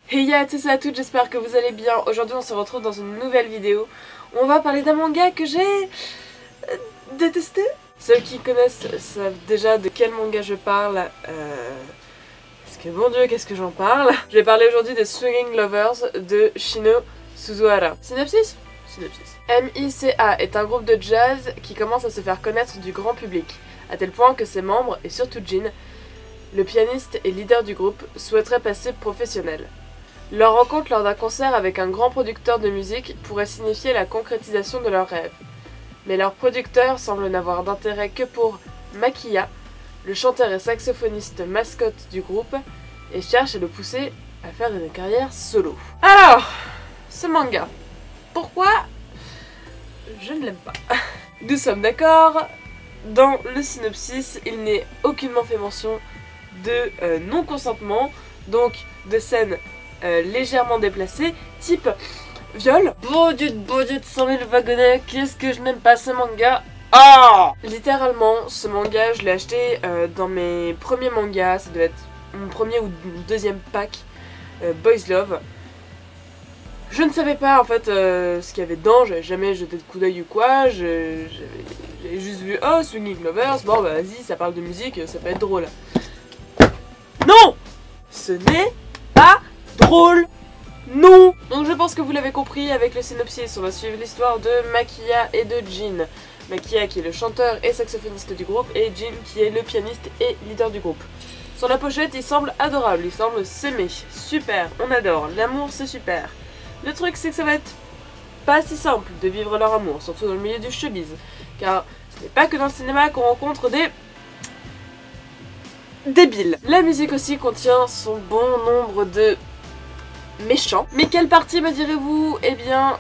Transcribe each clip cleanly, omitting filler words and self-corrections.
Hey à tous et à toutes, j'espère que vous allez bien. Aujourd'hui on se retrouve dans une nouvelle vidéo où on va parler d'un manga que j'ai détesté. Ceux qui connaissent savent déjà de quel manga je parle. Parce que mon dieu, qu'est-ce que j'en parle. Je vais parler aujourd'hui de Swinging Lovers de Shino Suzuhara. Synopsis ? Synopsis. MICA est un groupe de jazz qui commence à se faire connaître du grand public, à tel point que ses membres, et surtout Jin, le pianiste et leader du groupe, souhaiteraient passer professionnel. Leur rencontre lors d'un concert avec un grand producteur de musique pourrait signifier la concrétisation de leurs rêves. Mais leur producteur semble n'avoir d'intérêt que pour Makiya, le chanteur et saxophoniste mascotte du groupe, et cherche à le pousser à faire une carrière solo. Alors, ce manga, pourquoi je ne l'aime pas? Nous sommes d'accord, dans le synopsis, il n'est aucunement fait mention de non-consentement, donc de scènes légèrement déplacées, type viol. Bon Dieu de 100 000 wagonnets, qu'est-ce que je n'aime pas ce manga. Ah! Littéralement, ce manga, je l'ai acheté dans mes premiers mangas, ça devait être mon premier ou deuxième pack, Boys Love. Je ne savais pas en fait ce qu'il y avait dedans, j'avais jamais jeté de coup d'œil ou quoi, j'avais juste vu oh Swinging Lovers, bon bah vas-y ça parle de musique, ça peut être drôle. Non! Ce n'est pas drôle! Non! Donc je pense que vous l'avez compris avec le synopsis, on va suivre l'histoire de Makiya et de Jin. Makiya qui est le chanteur et saxophoniste du groupe et Jin qui est le pianiste et leader du groupe. Sur la pochette il semble adorable, il semble s'aimer, super, on adore, l'amour c'est super. Le truc c'est que ça va être pas si simple de vivre leur amour, surtout dans le milieu du showbiz, car ce n'est pas que dans le cinéma qu'on rencontre des débiles. La musique aussi contient son bon nombre de méchants. Mais quelle partie me direz-vous? Eh bien,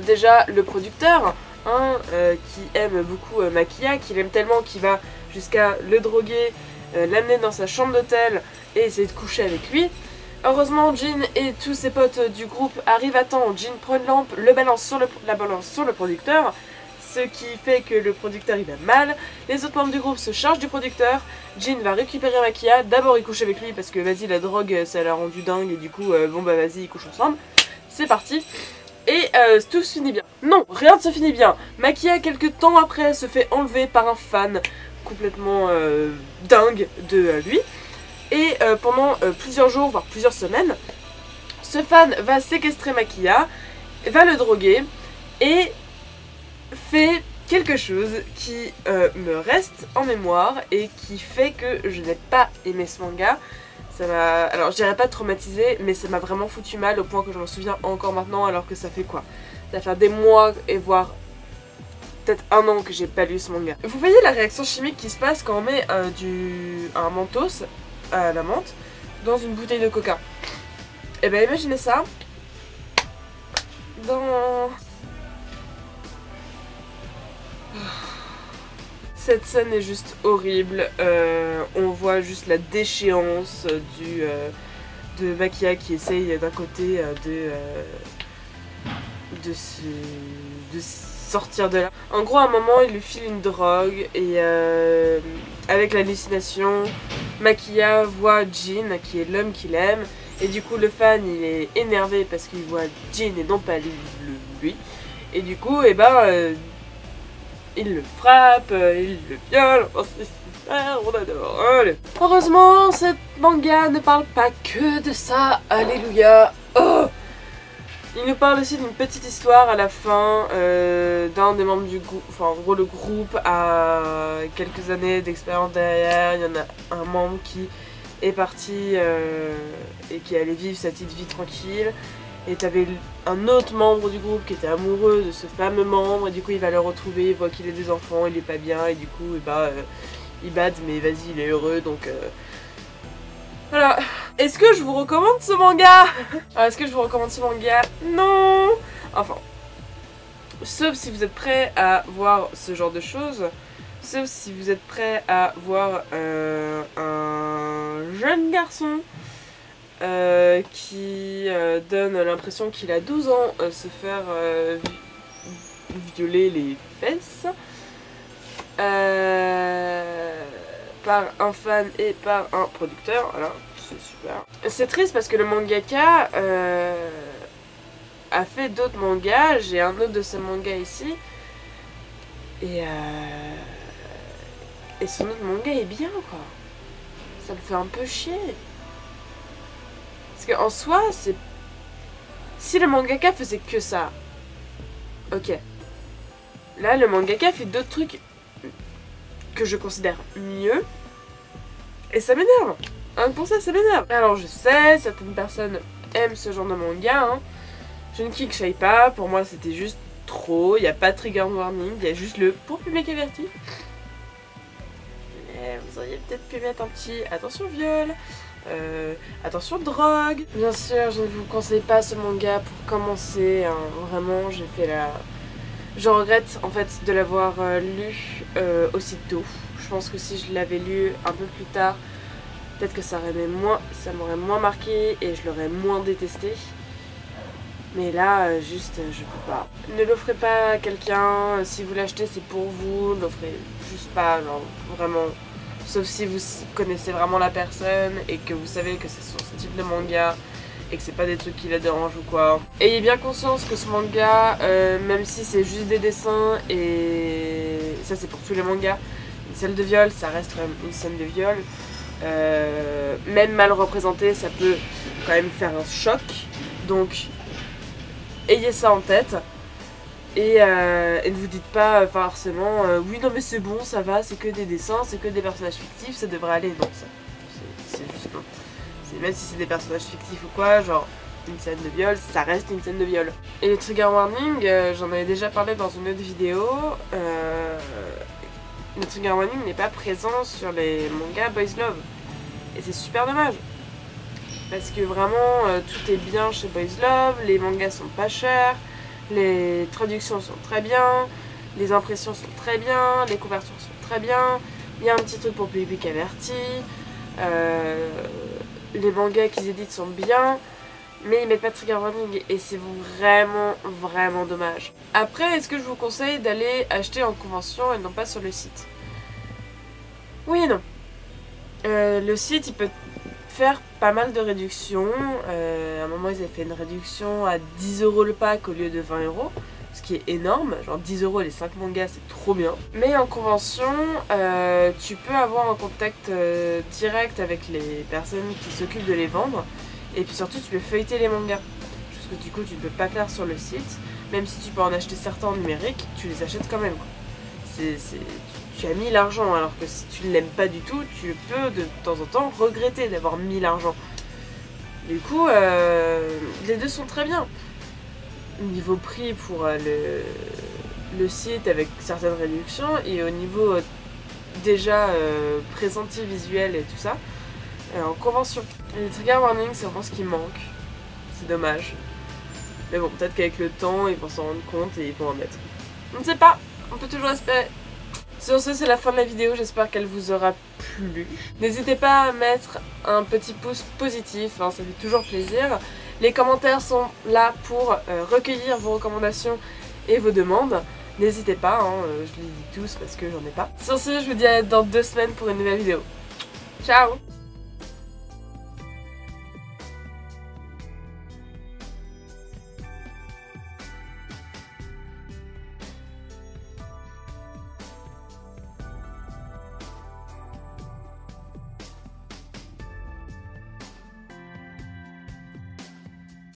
déjà le producteur, qui aime beaucoup Makiya, qui l'aime tellement qu'il va jusqu'à le droguer, l'amener dans sa chambre d'hôtel et essayer de coucher avec lui. Heureusement, Jin et tous ses potes du groupe arrivent à temps. Jin prend une lampe, la balance sur le producteur, ce qui fait que le producteur il a mal. Les autres membres du groupe se chargent du producteur. Jin va récupérer Makiya. D'abord il couche avec lui parce que vas-y la drogue ça l'a rendu dingue et du coup bon bah vas-y ils couchent ensemble. C'est parti. Et tout se finit bien. Non, rien ne se finit bien. Makiya quelques temps après se fait enlever par un fan complètement dingue de lui. Et pendant plusieurs jours, voire plusieurs semaines, ce fan va séquestrer Makiya, va le droguer et fait quelque chose qui me reste en mémoire et qui fait que je n'ai pas aimé ce manga. Ça m'a... Alors je dirais pas traumatisé, mais ça m'a vraiment foutu mal au point que je m'en souviens encore maintenant alors que ça fait quoi? Ça fait des mois et voire peut-être un an que j'ai pas lu ce manga. Vous voyez la réaction chimique qui se passe quand on met un mentos à la menthe dans une bouteille de coca. Et ben imaginez ça dans... Cette scène est juste horrible, on voit juste la déchéance de Makiya qui essaye d'un côté de sortir de là. En gros à un moment il lui file une drogue et avec l'hallucination, Makiya voit Jin qui est l'homme qu'il aime et du coup le fan il est énervé parce qu'il voit Jin et non pas lui. Et du coup et il le frappe, il le viole, oh, c'est super, on adore. Allez. Heureusement, cette manga ne parle pas que de ça, alléluia. Oh, il nous parle aussi d'une petite histoire à la fin d'un des membres du groupe, enfin en gros le groupe a quelques années d'expérience derrière, il y en a un membre qui est parti et qui allait vivre sa petite vie tranquille. Et t'avais un autre membre du groupe qui était amoureux de ce fameux membre et du coup il va le retrouver, il voit qu'il a des enfants, il est pas bien et du coup il bade mais vas-y il est heureux donc voilà. Est-ce que je vous recommande ce manga? Est-ce que je vous recommande ce manga? Non. Enfin, sauf si vous êtes prêts à voir ce genre de choses, sauf si vous êtes prêts à voir un jeune garçon qui donne l'impression qu'il a 12 ans se faire violer les fesses par un fan et par un producteur. Alors c'est super. C'est triste parce que le mangaka a fait d'autres mangas, j'ai un autre de ces mangas ici, et son autre manga est bien quoi. Ça me fait un peu chier. Parce qu'en soi, c'est... Si le mangaka faisait que ça, ok. Là, le mangaka fait d'autres trucs que je considère mieux, et ça m'énerve. Hein, pour ça m'énerve. Alors je sais, certaines personnes aiment ce genre de manga, hein. Je ne kick-shy pas, pour moi c'était juste trop, il n'y a pas de trigger warning, il y a juste le pour public averti. Mais vous auriez peut-être pu mettre un petit attention viol, attention drogue. Bien sûr, je ne vous conseille pas ce manga pour commencer, hein. Vraiment, j'ai fait la... Je regrette en fait de l'avoir lu aussitôt. Je pense que si je l'avais lu un peu plus tard, peut-être que ça m'aurait moins marqué et je l'aurais moins détesté. Mais là, juste, je peux pas. Ne l'offrez pas à quelqu'un, si vous l'achetez c'est pour vous, l'offrez juste pas, genre vraiment. Sauf si vous connaissez vraiment la personne et que vous savez que c'est son style de manga et que c'est pas des trucs qui la dérangent ou quoi. Ayez bien conscience que ce manga, même si c'est juste des dessins, et ça c'est pour tous les mangas, une scène de viol, ça reste quand même une scène de viol. Même mal représenté, ça peut quand même faire un choc. Donc ayez ça en tête et ne vous dites pas forcément oui non mais c'est bon, ça va, c'est que des dessins, c'est que des personnages fictifs, ça devrait aller. Non, c'est juste non. Même si c'est des personnages fictifs ou quoi, genre une scène de viol, ça reste une scène de viol. Et les trigger warning, j'en avais déjà parlé dans une autre vidéo, le trigger warning n'est pas présent sur les mangas Boys Love. Et c'est super dommage. Parce que vraiment, tout est bien chez Boys Love, les mangas sont pas chers, les traductions sont très bien, les impressions sont très bien, les couvertures sont très bien, il y a un petit truc pour public averti, les mangas qu'ils éditent sont bien, mais ils mettent pas de trigger warning et c'est vraiment dommage. Après, est-ce que je vous conseille d'aller acheter en convention et non pas sur le site? Oui et non. Le site il peut faire pas mal de réductions. À un moment ils avaient fait une réduction à 10 € le pack au lieu de 20 €, ce qui est énorme. Genre 10 € les 5 mangas, c'est trop bien. Mais en convention, tu peux avoir un contact direct avec les personnes qui s'occupent de les vendre. Et puis surtout tu peux feuilleter les mangas. Chose que du coup tu ne peux pas faire sur le site. Même si tu peux en acheter certains en numérique, tu les achètes quand même. Tu as mis l'argent, alors que si tu ne l'aimes pas du tout, tu peux de temps en temps regretter d'avoir mis l'argent. Du coup, les deux sont très bien. Niveau prix pour le site avec certaines réductions, et au niveau déjà présentier visuel et tout ça, en convention. Les trigger warning, c'est vraiment ce qui manque. C'est dommage. Mais bon, peut-être qu'avec le temps, ils vont s'en rendre compte et ils vont en mettre. On ne sait pas, on peut toujours espérer. Sur ce, c'est la fin de la vidéo, j'espère qu'elle vous aura plu. N'hésitez pas à mettre un petit pouce positif, hein, ça fait toujours plaisir. Les commentaires sont là pour recueillir vos recommandations et vos demandes. N'hésitez pas, hein, je les dis tous parce que j'en ai pas. Sur ce, je vous dis à dans 2 semaines pour une nouvelle vidéo. Ciao!